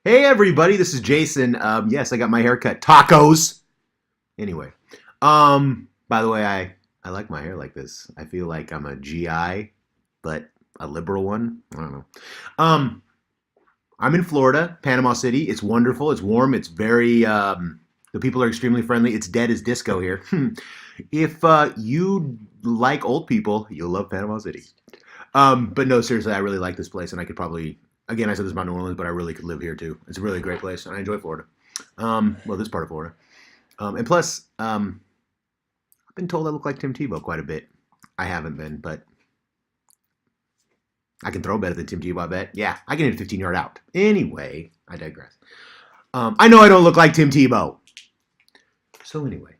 Hey everybody, this is Jason. Yes, I got my hair cut. Tacos. Anyway, by the way, I like my hair like this. I feel like I'm a GI, but a liberal one. I don't know. Um, I'm in Florida, Panama City. It's wonderful. It's warm. It's very. The people are extremely friendly. It's dead as disco here. If you like old people, you'll love Panama City. But no, seriously, I really like this place, and I could probably, again, I said this about New Orleans, but I really could live here too. It's a really great place, and I enjoy Florida. Well, this part of Florida. And plus, I've been told I look like Tim Tebow quite a bit. I haven't been, but I can throw better than Tim Tebow, I bet. Yeah, I can hit a 15-yard out. Anyway, I digress. I know I don't look like Tim Tebow. So anyway,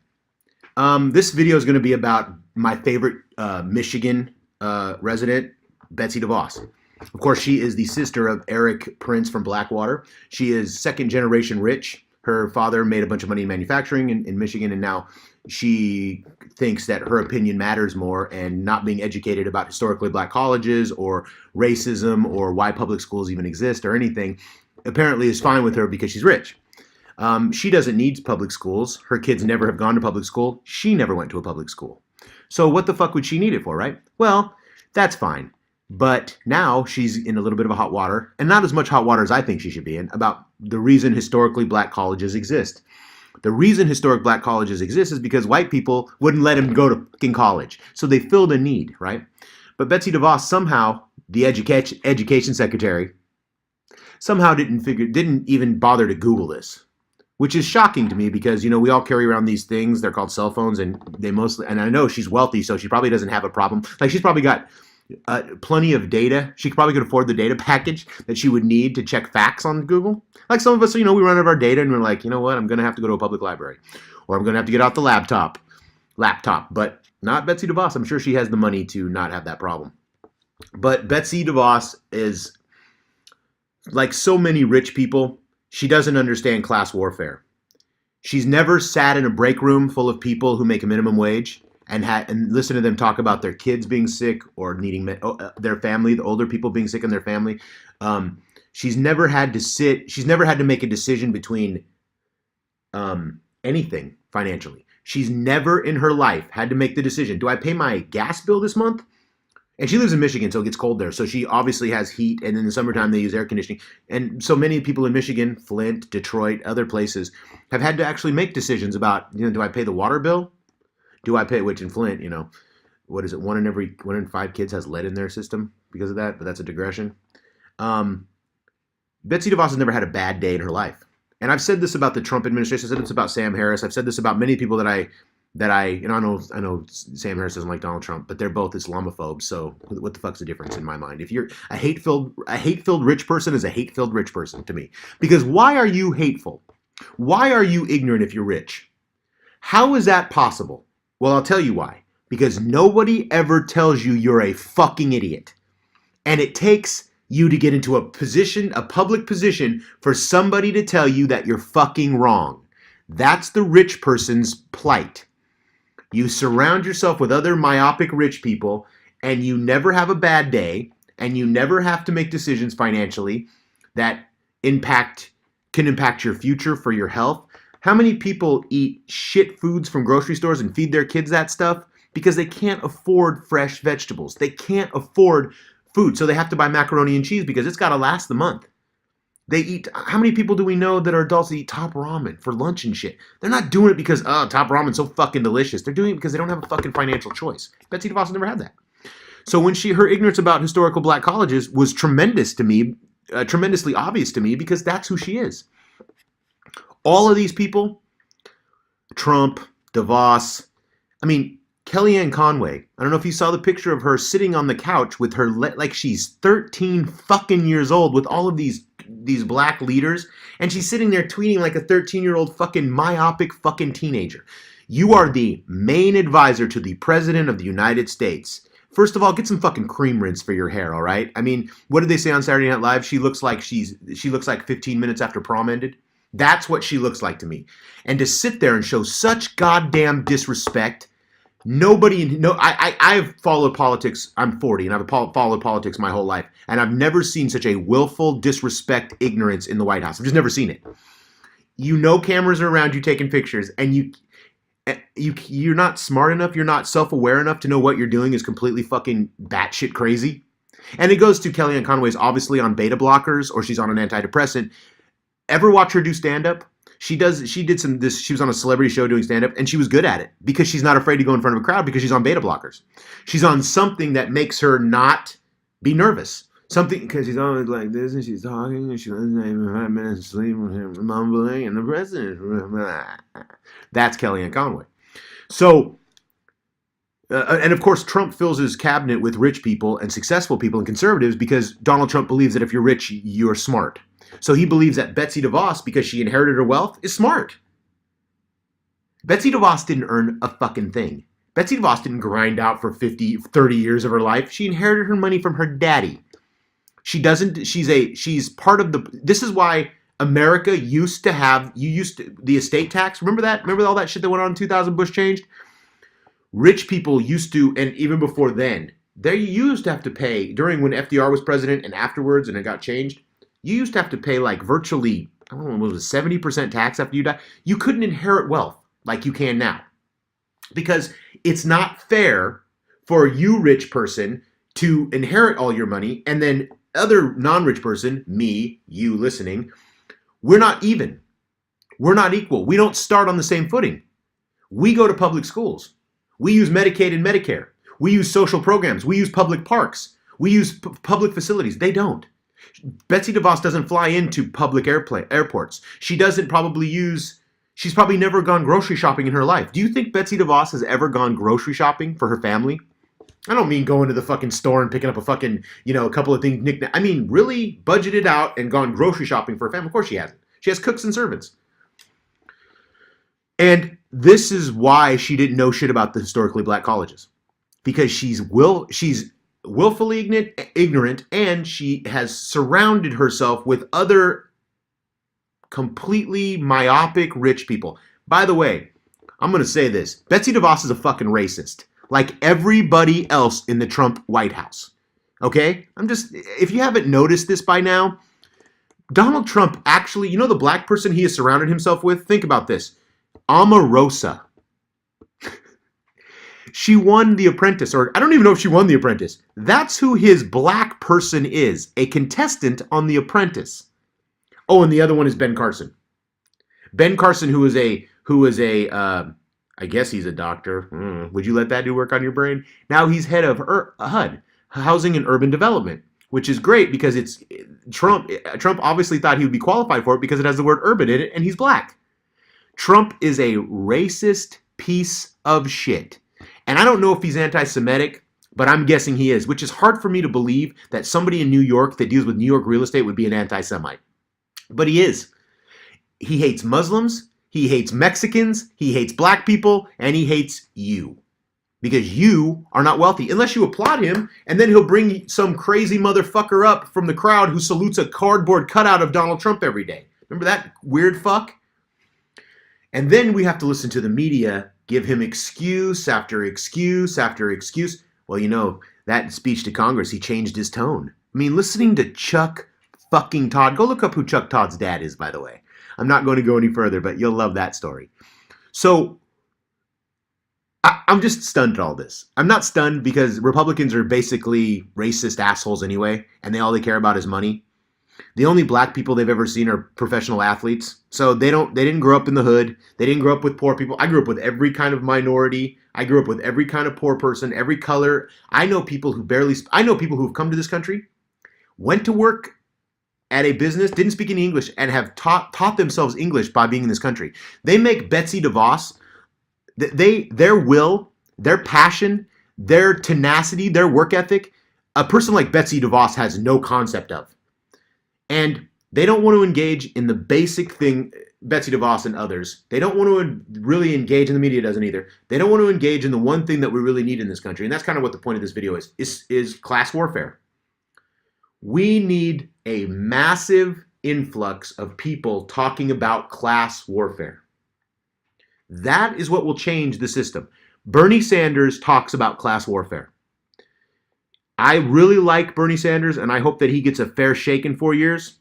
this video is going to be about my favorite Michigan resident, Betsy DeVos. Of course, she is the sister of Eric Prince from Blackwater. She is second generation rich. Her father made a bunch of money in manufacturing in Michigan, and now she thinks that her opinion matters more, and not being educated about historically black colleges or racism or why public schools even exist or anything apparently is fine with her because she's rich. She doesn't need public schools. Her kids never have gone to public school. She never went to a public school. So what the fuck would she need it for, right? Well, that's fine. But now she's in a little bit of a hot water, and not as much hot water as I think she should be in, about the reason historically black colleges exist. The reason historic black colleges exist is because white people wouldn't let them go to fucking college. So they filled a need, right? But Betsy DeVos somehow, the education secretary, somehow didn't even bother to Google this. Which is shocking to me because, you know, we all carry around these things. They're called cell phones, and they mostly, and I know she's wealthy, so she probably doesn't have a problem. Like, she's probably got plenty of data. She probably could afford the data package that she would need to check facts on Google. Like some of us, you know, we run out of our data and we're like, you know what, I'm going to have to go to a public library. Or I'm going to have to get out the laptop. But not Betsy DeVos. I'm sure she has the money to not have that problem. But Betsy DeVos is, like so many rich people, she doesn't understand class warfare. She's never sat in a break room full of people who make a minimum wage and listen to them talk about their kids being sick or needing their family, the older people being sick in their family. She's never had to make a decision between anything financially. She's never in her life had to make the decision, do I pay my gas bill this month? And she lives in Michigan, so it gets cold there. So she obviously has heat, and in the summertime they use air conditioning. And so many people in Michigan, Flint, Detroit, other places, have had to actually make decisions about, you know, do I pay the water bill? Do I pay, which in Flint, you know, what is it, one in 5 kids has lead in their system because of that, but that's a digression. Betsy DeVos has never had a bad day in her life. And I've said this about the Trump administration. I've said this about Sam Harris. I've said this about many people that I know Sam Harris doesn't like Donald Trump, but they're both Islamophobes. So what the fuck's the difference in my mind? If you're a hate-filled rich person is a hate-filled rich person to me. Because why are you hateful? Why are you ignorant if you're rich? How is that possible? Well, I'll tell you why. Because nobody ever tells you you're a fucking idiot. And it takes you to get into a public position, for somebody to tell you that you're fucking wrong. That's the rich person's plight. You surround yourself with other myopic rich people, and you never have a bad day, and you never have to make decisions financially that can impact your future for your health. How many people eat shit foods from grocery stores and feed their kids that stuff because they can't afford fresh vegetables? They can't afford food, so they have to buy macaroni and cheese because it's got to last the month. They eat, how many people do we know that are adults that eat Top Ramen for lunch and shit? They're not doing it because, Top Ramen's so fucking delicious. They're doing it because they don't have a fucking financial choice. Betsy DeVos never had that. So when her ignorance about historical black colleges was tremendous to me, tremendously obvious to me, because that's who she is. All of these people, Trump, DeVos, Kellyanne Conway. I don't know if you saw the picture of her sitting on the couch with her, like she's 13 fucking years old with all of these black leaders, and she's sitting there tweeting like a 13-year-old fucking myopic fucking teenager. You are the main advisor to the President of the United States. First of all, get some fucking cream rinse for your hair, all right? I mean, what did they say on Saturday Night Live? She looks like 15 minutes after prom ended. That's what she looks like to me. And to sit there and show such goddamn disrespect, I've followed politics. I'm 40 and I've followed politics my whole life. And I've never seen such a willful disrespect, ignorance in the White House. I've just never seen it. You know, cameras are around you taking pictures, and you're not smart enough, you're not self-aware enough to know what you're doing is completely fucking batshit crazy. And it goes to Kellyanne Conway's obviously on beta blockers or she's on an antidepressant. Ever watch her do stand-up? She was on a celebrity show doing stand-up, and she was good at it because she's not afraid to go in front of a crowd because she's on beta blockers. She's on something that makes her not be nervous. Something, because she's always like this, and she's talking, and she doesn't even 5 minutes of sleep, mumbling, and the president. That's Kellyanne Conway. So, and of course, Trump fills his cabinet with rich people and successful people and conservatives because Donald Trump believes that if you're rich, you're smart. So he believes that Betsy DeVos, because she inherited her wealth, is smart. Betsy DeVos didn't earn a fucking thing. Betsy DeVos didn't grind out for 30 years of her life. She inherited her money from her daddy. She's part of this is why America used to have, the estate tax. Remember that? Remember all that shit that went on in 2000, Bush changed? Rich people used to, and even before then, they used to have to pay, during when FDR was president and afterwards, and it got changed, you used to have to pay like virtually, I don't know, what was it, 70% tax after you die? You couldn't inherit wealth like you can now. Because it's not fair for you, rich person, to inherit all your money, and then other non-rich person, me, you listening, we're not even. We're not equal. We don't start on the same footing. We go to public schools. We use Medicaid and Medicare. We use social programs. We use public parks. We use public facilities. They don't. Betsy DeVos doesn't fly into public airports. She's probably never gone grocery shopping in her life. Do you think Betsy DeVos has ever gone grocery shopping for her family? I don't mean going to the fucking store and picking up a fucking, a couple of things. I mean, really budgeted out and gone grocery shopping for her family. Of course she hasn't. She has cooks and servants. And this is why she didn't know shit about the historically black colleges. Because she's willfully ignorant, and she has surrounded herself with other completely myopic rich people. By the way, I'm going to say this. Betsy DeVos is a fucking racist. Like everybody else in the Trump White House. Okay? If you haven't noticed this by now, Donald Trump actually, the black person he has surrounded himself with? Think about this. Omarosa. She won The Apprentice, or I don't even know if she won The Apprentice. That's who his black person is, a contestant on The Apprentice. Oh, and the other one is Ben Carson. Ben Carson, who is a I guess he's a doctor. Would you let that do work on your brain? Now he's head of HUD, Housing and Urban Development, which is great because it's Trump. Trump obviously thought he would be qualified for it because it has the word urban in it, and he's black. Trump is a racist piece of shit. And I don't know if he's anti-Semitic, but I'm guessing he is, which is hard for me to believe that somebody in New York that deals with New York real estate would be an anti-Semite. But he is. He hates Muslims. He hates Mexicans, he hates black people, and he hates you. Because you are not wealthy. Unless you applaud him, and then he'll bring some crazy motherfucker up from the crowd who salutes a cardboard cutout of Donald Trump every day. Remember that weird fuck? And then we have to listen to the media give him excuse after excuse after excuse. Well, that speech to Congress, he changed his tone. I mean, listening to Chuck fucking Todd. Go look up who Chuck Todd's dad is, by the way. I'm not going to go any further, but you'll love that story. So I'm just stunned at all this. I'm not stunned because Republicans are basically racist assholes anyway, and all they care about is money. The only black people they've ever seen are professional athletes. So they didn't grow up in the hood. They didn't grow up with poor people. I grew up with every kind of minority. I grew up with every kind of poor person, every color. I know people who've come to this country, went to work at a business, didn't speak any English, and have taught themselves English by being in this country. They make Betsy DeVos, their will, their passion, their tenacity, their work ethic, a person like Betsy DeVos has no concept of. And they don't want to engage in the basic thing, Betsy DeVos and others. They don't want to really engage, and the media doesn't either. They don't want to engage in the one thing that we really need in this country, and that's kind of what the point of this video is class warfare. We need a massive influx of people talking about class warfare. That is what will change the system. Bernie Sanders talks about class warfare. I really like Bernie Sanders, and I hope that he gets a fair shake in 4 years.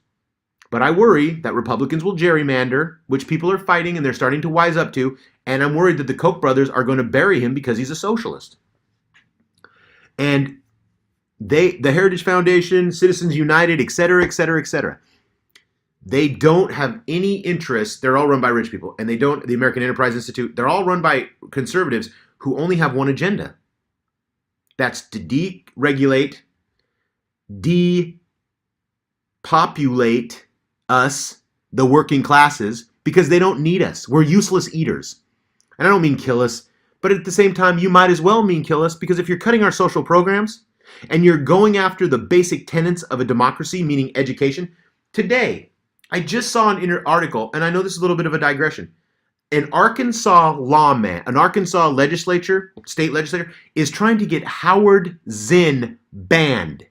But I worry that Republicans will gerrymander, which people are fighting and they're starting to wise up to. And I'm worried that the Koch brothers are going to bury him because he's a socialist. And the Heritage Foundation, Citizens United, et cetera, et cetera, et cetera, they don't have any interest. They're all run by rich people. And the American Enterprise Institute, they're all run by conservatives who only have one agenda. That's to deregulate, depopulate us, the working classes, because they don't need us. We're useless eaters. And I don't mean kill us, but at the same time, you might as well mean kill us, because if you're cutting our social programs and you're going after the basic tenets of a democracy, meaning education, today, I just saw an article, and I know this is a little bit of a digression. An Arkansas lawman, an Arkansas state legislature, is trying to get Howard Zinn banned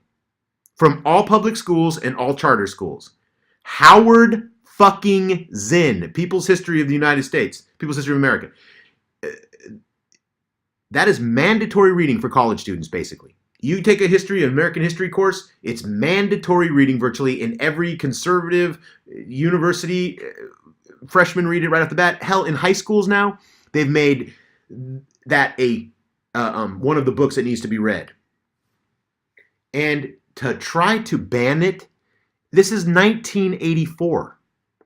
from all public schools and all charter schools. Howard fucking Zinn, People's History of the United States, People's History of America. That is mandatory reading for college students, basically. You take a American history course, it's mandatory reading virtually in every conservative university. Freshmen read it right off the bat. Hell, in high schools now, they've made that one of the books that needs to be read. And to try to ban it, this is 1984.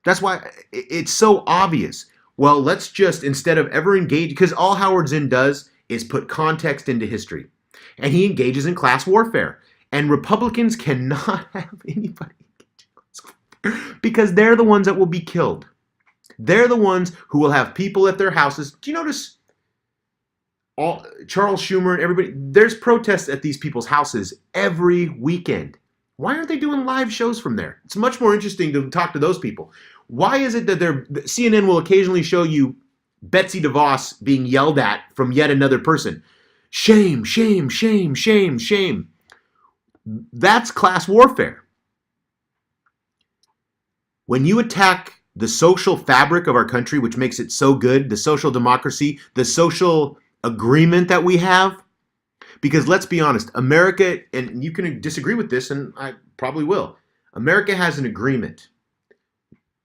That's why it's so obvious. Well, let's just, instead of ever engage, because all Howard Zinn does is put context into history. And he engages in class warfare. And Republicans cannot have anybody engage in class warfare because they're the ones that will be killed. They're the ones who will have people at their houses. Do you notice Charles Schumer and everybody? There's protests at these people's houses every weekend. Why aren't they doing live shows from there? It's much more interesting to talk to those people. Why is it that CNN will occasionally show you Betsy DeVos being yelled at from yet another person? Shame, shame, shame, shame, shame. That's class warfare. When you attack the social fabric of our country, which makes it so good, the social democracy, the social agreement that we have, because let's be honest, America, and you can disagree with this, and I probably will, America has an agreement.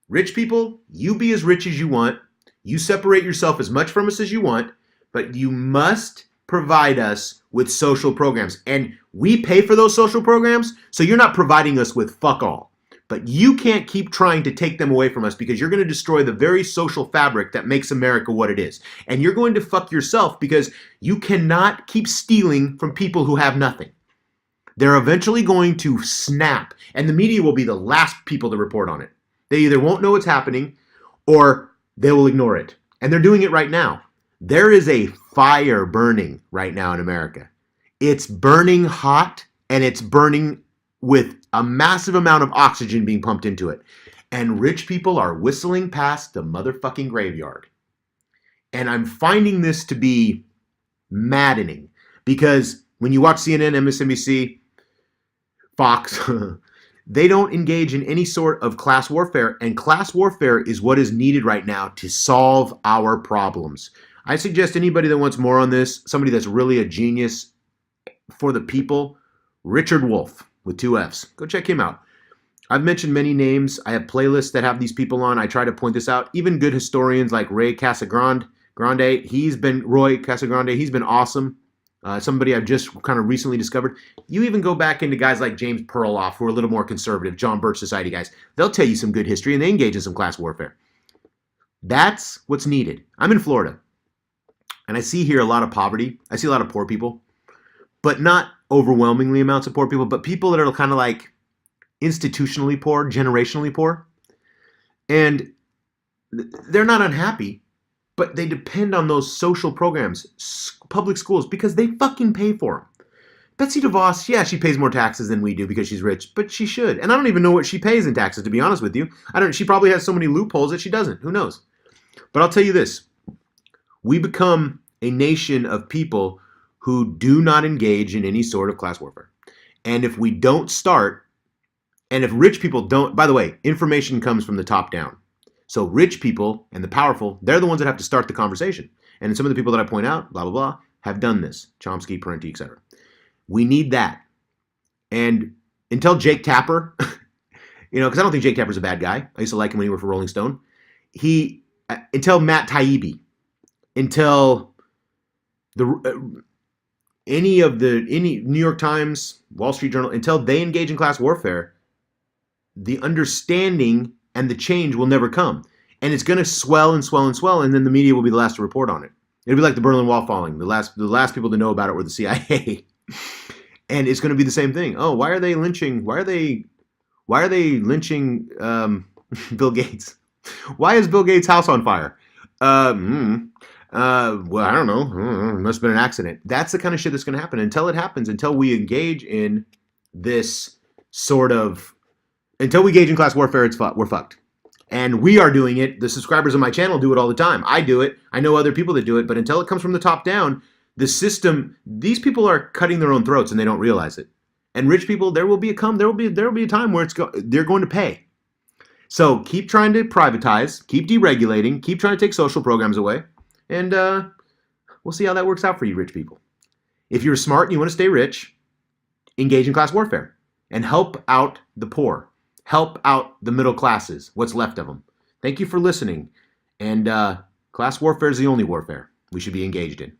Rich people, you be as rich as you want, you separate yourself as much from us as you want, but you must provide us with social programs. And we pay for those social programs, so you're not providing us with fuck all. But you can't keep trying to take them away from us because you're going to destroy the very social fabric that makes America what it is. And you're going to fuck yourself because you cannot keep stealing from people who have nothing. They're eventually going to snap, and the media will be the last people to report on it. They either won't know what's happening or they will ignore it. And they're doing it right now. There is a fire burning right now in America. It's burning hot, and it's burning with a massive amount of oxygen being pumped into it. And rich people are whistling past the motherfucking graveyard. And I'm finding this to be maddening because when you watch CNN, MSNBC, Fox, they don't engage in any sort of class warfare. And class warfare is what is needed right now to solve our problems. I suggest anybody that wants more on this, somebody that's really a genius for the people, Richard Wolff with 2 F's. Go check him out. I've mentioned many names. I have playlists that have these people on. I try to point this out. Even good historians like Roy Casagrande, he's been awesome. Somebody I've just kind of recently discovered. You even go back into guys like James Perloff, who are a little more conservative, John Birch Society guys. They'll tell you some good history, and they engage in some class warfare. That's what's needed. I'm in Florida, and I see here a lot of poverty. I see a lot of poor people, but not overwhelmingly amounts of poor people, but people that are kind of like institutionally poor, generationally poor. And they're not unhappy, but they depend on those social programs, public schools, because they fucking pay for them. Betsy DeVos, yeah, she pays more taxes than we do because she's rich, but she should. And I don't even know what she pays in taxes, to be honest with you. She probably has so many loopholes that she doesn't. Who knows? But I'll tell you this. We become a nation of people who do not engage in any sort of class warfare. And if we don't start, and if rich people don't, by the way, information comes from the top down. So rich people and the powerful, they're the ones that have to start the conversation. And some of the people that I point out, blah, blah, blah, have done this. Chomsky, Parenti, etc. We need that. And until Jake Tapper, because I don't think Jake Tapper's a bad guy. I used to like him when he worked for Rolling Stone. Until Matt Taibbi, until any New York Times, Wall Street Journal, until they engage in class warfare, the understanding and the change will never come. And it's going to swell and swell and swell, and then the media will be the last to report on it. It'll be like the Berlin Wall falling. The last people to know about it were the CIA. And it's going to be the same thing. Oh, why are they lynching? Why are they lynching Bill Gates? Why is Bill Gates' house on fire? Well, I don't know. It must have been an accident. That's the kind of shit that's going to happen. Until it happens, until we engage in this until we engage in class warfare, we're fucked. And we are doing it. The subscribers on my channel do it all the time. I do it. I know other people that do it. But until it comes from the top down, the system, these people are cutting their own throats and they don't realize it. And rich people, there will be a time where they're going to pay. So keep trying to privatize, keep deregulating, keep trying to take social programs away, and we'll see how that works out for you rich people. If you're smart and you want to stay rich, engage in class warfare and help out the poor. Help out the middle classes, what's left of them. Thank you for listening. And class warfare is the only warfare we should be engaged in.